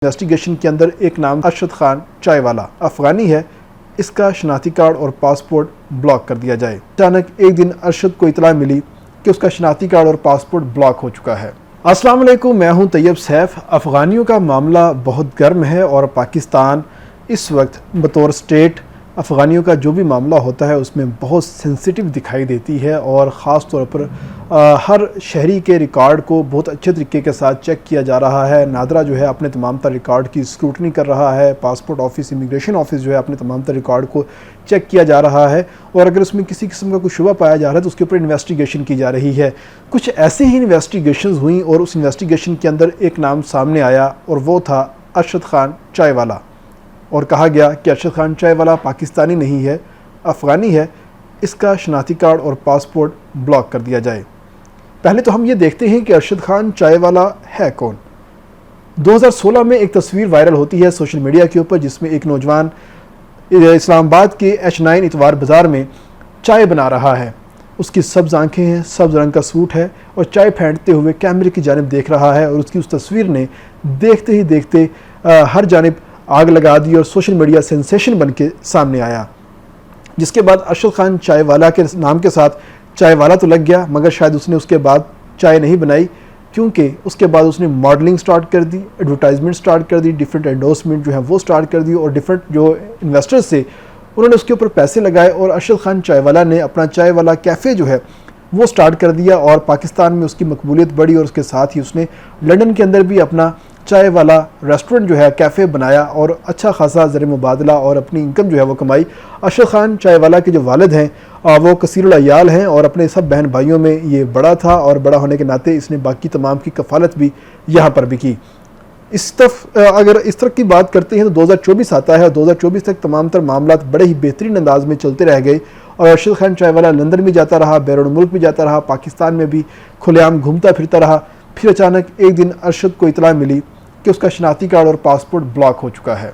Investigation के अंदर एक नाम अरशद खान चाय वाला अफगानी है, इसका शनाख्ती कार्ड और पासपोर्ट ब्लॉक कर दिया जाए। अचानक एक दिन अरशद को इतला मिली कि उसका शनाख्ती कार्ड और पासपोर्ट ब्लॉक हो चुका है। अस्सलाम वालेकुम, मैं हूं तैयब सैफ। अफ़गानियों का मामला बहुत गर्म है और पाकिस्तान इस वक्त बतौर स्टेट अफ़गानियों का जो भी मामला होता है उसमें बहुत सेंसिटिव दिखाई देती है और ख़ास तौर पर हर शहरी के रिकॉर्ड को बहुत अच्छे तरीके के साथ चेक किया जा रहा है। नादरा जो है अपने तमाम तर रिकॉर्ड की स्क्रूटनी कर रहा है, पासपोर्ट ऑफिस, इमिग्रेशन ऑफिस जो है अपने तमाम तर रिकॉर्ड को चेक किया जा रहा है और अगर उसमें किसी किस्म का कोई शुबा पाया जा रहा है तो उसके ऊपर इन्वेस्टिगेशन की जा रही है। कुछ ऐसी ही इन्वेस्टिगेशन हुई और उस इन्वेस्टिगेशन के अंदर एक नाम सामने आया और वो था अरशद खान चाय वाला। और कहा गया कि अरशद खान चाय वाला पाकिस्तानी नहीं है, अफ़गानी है, इसका शनाख्ती कार्ड और पासपोर्ट ब्लॉक कर दिया जाए। पहले तो हम ये देखते हैं कि अरशद खान चाय वाला है कौन। 2016 में एक तस्वीर वायरल होती है सोशल मीडिया के ऊपर जिसमें एक नौजवान इस्लामाबाद के H9 इतवार बाज़ार में चाय बना रहा है। उसकी सब्ज़ आँखें हैं, सब्ज़ रंग का सूट है और चाय फेंटते हुए कैमरे की जानिब देख रहा है और उसकी उस तस्वीर ने देखते ही देखते हर जानिब आग लगा दी और सोशल मीडिया सेंसेशन बन के सामने आया। जिसके बाद अरशद खान चाय वाला के नाम के साथ चाय वाला तो लग गया, मगर शायद उसने उसके बाद चाय नहीं बनाई, क्योंकि उसके बाद उसने मॉडलिंग स्टार्ट कर दी, एडवर्टाइजमेंट स्टार्ट कर दी, डिफरेंट एंडोर्समेंट जो है वो स्टार्ट कर दी और डिफरेंट जो इन्वेस्टर्स थे उन्होंने उसके ऊपर पैसे लगाए और अरशद खान चाय वाला ने अपना चाय वाला कैफ़े जो है वो स्टार्ट कर दिया और पाकिस्तान में उसकी मकबूलियत बढ़ी और उसके साथ ही उसने लंदन के अंदर भी अपना चाय वाला रेस्टोरेंट जो है कैफ़े बनाया और अच्छा खासा ज़र मुबादला और अपनी इनकम जो है वो कमाई। अरशद खान चाय वाला के जो वालिद हैं वो कसीरुल अयाल हैं और अपने सब बहन भाइयों में ये बड़ा था और बड़ा होने के नाते इसने बाकी तमाम की कफ़ालत भी यहाँ पर भी की। अगर इस तरह की बात करते हैं तो 2024 आता है और 2024 तक तमाम तर मामला बड़े ही बेहतरीन अंदाज में चलते रह गए और अरशद खान चाय वाला लंदन भी जाता रहा, बैरून मुल्क भी जाता रहा, पाकिस्तान में भी खुलेआम घूमता फिरता रहा। फिर अचानक एक दिन अरशद को इतला मिली कि उसका शनाख्ती कार्ड और पासपोर्ट ब्लॉक हो चुका है,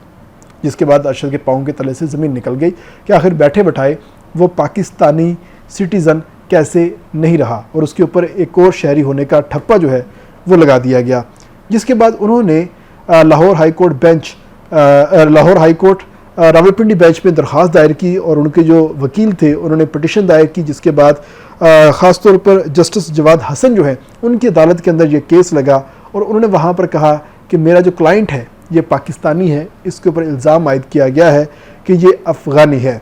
जिसके बाद अरशद के पाँव के तले से ज़मीन निकल गई कि आखिर बैठे बैठाए वो पाकिस्तानी सिटीज़न कैसे नहीं रहा और उसके ऊपर एक और शहरी होने का ठप्पा जो है वो लगा दिया गया। जिसके बाद उन्होंने Lahore high court Rawalpindi bench में दरख्वास्त दायर की और उनके जो वकील थे उन्होंने पटिशन दायर की, जिसके बाद ख़ास तौर पर जस्टिस जवाद हसन जो है उनकी अदालत के अंदर ये केस लगा और उन्होंने वहाँ पर कहा कि मेरा जो क्लाइंट है ये पाकिस्तानी है, इसके ऊपर इल्ज़ाम आयद किया गया है कि ये अफ़गानी है।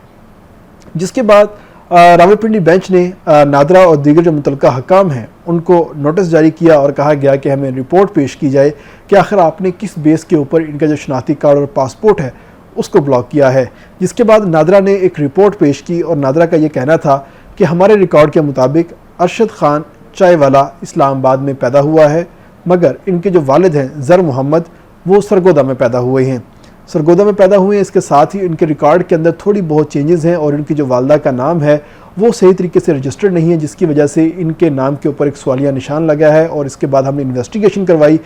जिसके बाद रावलपिंडी बेंच ने नादरा और दीगर जो मुतल्लिका हकाम हैं उनको नोटिस जारी किया और कहा गया कि हमें रिपोर्ट पेश की जाए कि आखिर आपने किस बेस के ऊपर इनका जो शनाख्ती कार्ड और पासपोर्ट है उसको ब्लॉक किया है। जिसके बाद नादरा ने एक रिपोर्ट पेश की और नादरा का ये कहना था कि हमारे रिकॉर्ड के मुताबिक अरशद खान चाय वाला इस्लामाबाद में पैदा हुआ है, मगर इनके जो वालिद हैं ज़र मोहम्मद वो सरगोदा में पैदा हुए हैं। इसके साथ ही इनके रिकॉर्ड के अंदर थोड़ी बहुत चेंजेस हैं और इनकी जो वालदा का नाम है वो सही तरीके से रजिस्टर्ड नहीं है, जिसकी वजह से इनके नाम के ऊपर एक सवालिया निशान लगा है। और इसके बाद हमने इन्वेस्टिगेशन करवाई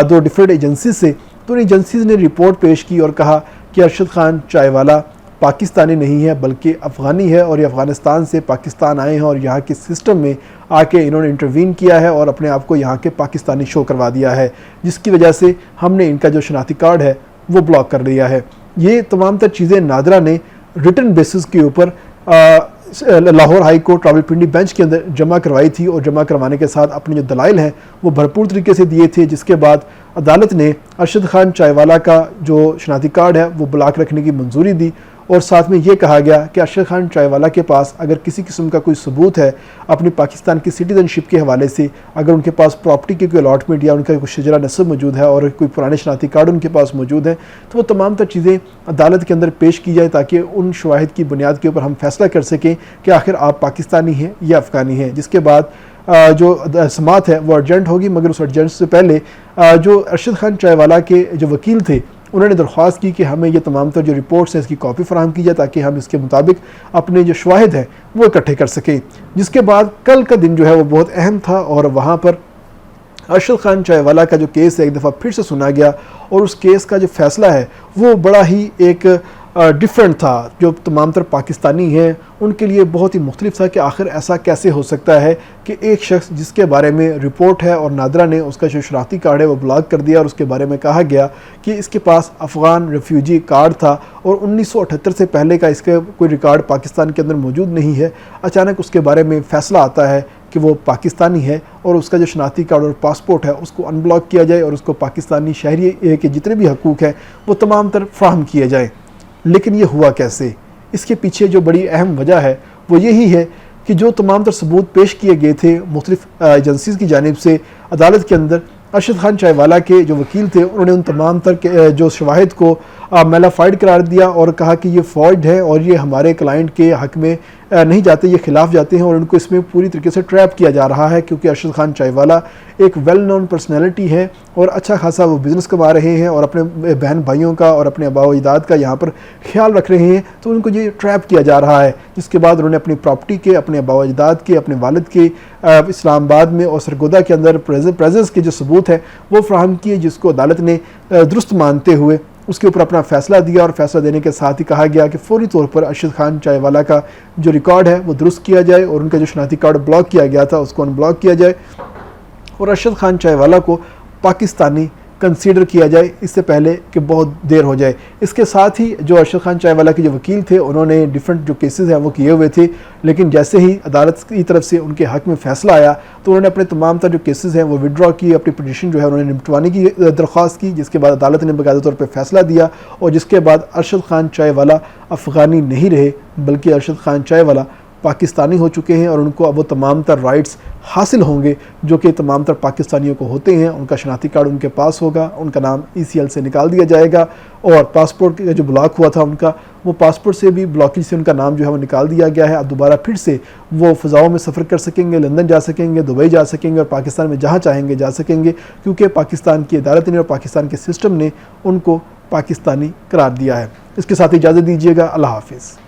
2 डिफरेंट एजेंसी से, तो उन एजेंसीज ने रिपोर्ट पेश की और कहा कि अरशद खान चाय वाला पाकिस्तानी नहीं है बल्कि अफ़गानी है और ये अफ़गानिस्तान से पाकिस्तान आए हैं और यहाँ के सिस्टम में आके इन्होंने इंटरवीन किया है और अपने आप को यहाँ के पाकिस्तानी शो करवा दिया है, जिसकी वजह से हमने इनका जो शनाख्ती कार्ड है वो ब्लॉक कर दिया है। ये तमाम तर चीज़ें नादरा ने रिटन बेसिस के ऊपर Lahore high court Rawalpindi bench के अंदर जमा करवाई थी और जमा करवाने के साथ अपने जो दलाइल हैं वो भरपूर तरीके से दिए थे। जिसके बाद अदालत ने अरशद खान चाय वाला का जो शनाख्ती कार्ड है वो ब्लॉक रखने की मंजूरी दी और साथ में ये कहा गया कि अरशद खान चाय वाला के पास अगर किसी किस्म का कोई सबूत है अपनी पाकिस्तान की सिटीज़नशिप के हवाले से, अगर उनके पास प्रॉपर्टी की कोई अलॉटमेंट या उनका कोई शजरा नस्ब मौजूद है और कोई पुराने शनाख्ती कार्ड उनके पास मौजूद हैं, तो वो तमाम तर चीज़ें अदालत के अंदर पेश की जाए ताकि उन शवाहिद की बुनियाद के ऊपर हम फैसला कर सकें कि आखिर आप पाकिस्तानी हैं या अफ़गानी हैं। जिसके बाद जो समात है वो अर्जेंट होगी, मगर उस अर्जेंट से पहले जो अरशद खान चाय वाला के जो वकील थे उन्होंने दरख्वास्त की कि हमें ये तमाम तर जो रिपोर्ट्स हैं इसकी कॉपी फराहम की जाए ताकि हम इसके मुताबिक अपने जो शवाहिद हैं वो इकट्ठे कर सकें। जिसके बाद कल का दिन जो है वो बहुत अहम था और वहाँ पर अरशद खान चाय वाला का जो केस है एक दफ़ा फिर से सुना गया और उस केस का जो फ़ैसला है वो बड़ा ही एक डिफरेंट था। जो तमाम तर पाकिस्तानी हैं उनके लिए बहुत ही मुख्तलिफ था कि आखिर ऐसा कैसे हो सकता है कि एक शख्स जिसके बारे में रिपोर्ट है और नादरा ने उसका जो शनाख्ती कार्ड है वो ब्लॉक कर दिया और उसके बारे में कहा गया कि इसके पास अफ़गान रेफ्यूजी कार्ड था और 1978 से पहले का इसका कोई रिकॉर्ड पाकिस्तान के अंदर मौजूद नहीं है। अचानक उसके बारे में फ़ैसला आता है कि वो पाकिस्तानी है और उसका जो शनाख्ती कार्ड और पासपोर्ट है उसको अनब्लॉक किया जाए और उसको पाकिस्तानी शहरी के जितने भी हकूक़ हैं वो तमाम तर फ्राहम किए जाए। लेकिन ये हुआ कैसे? इसके पीछे जो बड़ी अहम वजह है वो यही है कि जो तमाम तर सबूत पेश किए गए थे मुख्तलिफ एजेंसीज़ की जानिब से अदालत के अंदर, अरशद खान चायवाला के जो वकील थे उन्होंने उन तमाम तर के जो शवाहिद को मेलाफाइड करार दिया और कहा कि ये फॉर्ज है और ये हमारे क्लाइंट के हक़ में नहीं जाते, ये खिलाफ जाते हैं और उनको इसमें पूरी तरीके से ट्रैप किया जा रहा है, क्योंकि अरशद खान चायवाला एक वेल नोन पर्सनैलिटी है और अच्छा खासा वो बिज़नेस कमा रहे हैं और अपने बहन भाइयों का और अपने आबा व अजदाद का यहाँ पर ख्याल रख रहे हैं, तो उनको ये ट्रैप किया जा रहा है। जिसके बाद उन्होंने अपनी प्रॉपर्टी के, अपने आबा व अजदाद के, अपने वालिद के इस्लामाबाद में और सरगोदा के अंदर प्रेजेंस के जो सबूत है वो फ्राहम किए, जिसको अदालत ने दुरुस्त मानते हुए उसके ऊपर अपना फ़ैसला दिया और फ़ैसला देने के साथ ही कहा गया कि फ़ौरी तौर पर अरशद खान चायवाला का जो रिकॉर्ड है वो दुरुस्त किया जाए और उनका जो शनाख्ती कार्ड ब्लॉक किया गया था उसको अनब्लॉक किया जाए और अरशद खान चायवाला को पाकिस्तानी कंसीडर किया जाए इससे पहले कि बहुत देर हो जाए। इसके साथ ही जो अरशद खान चायवाला के जो वकील थे उन्होंने डिफरेंट जो केसेस हैं वो किए हुए थे, लेकिन जैसे ही अदालत की तरफ से उनके हक़ में फ़ैसला आया तो उन्होंने अपने तमाम तर जो केसेस हैं वो विड्रॉ की, अपनी पिटीशन जो है उन्होंने निपटवाने की दरख्वास्त की, जिसके बाद अदालत ने बाकायदा तौर पर फ़ैसला दिया और जिसके बाद अरशद खान चायवाला अफ़गानी नहीं रहे बल्कि अरशद खान चायवाला पाकिस्तानी हो चुके हैं और उनको अब वो तमाम तर राइट्स हासिल होंगे जो कि तमाम तर पाकिस्तानियों को होते हैं। उनका शनाख्ती कार्ड उनके पास होगा, उनका नाम ECL से निकाल दिया जाएगा और पासपोर्ट जो ब्लॉक हुआ था उनका, वो पासपोर्ट से भी ब्लॉकेज से उनका नाम जो है वो निकाल दिया गया है। अब दोबारा फिर से वो फ़ज़ाओं में सफ़र कर सकेंगे, लंदन जा सकेंगे, दुबई जा सकेंगे और पाकिस्तान में जहाँ चाहेंगे जा सकेंगे, क्योंकि पाकिस्तान की अदालत ने और पाकिस्तान के सिस्टम ने उनको पाकिस्तानी करार दिया है। इसके साथ इजाज़त दीजिएगा। अल्लाह हाफ़िज़।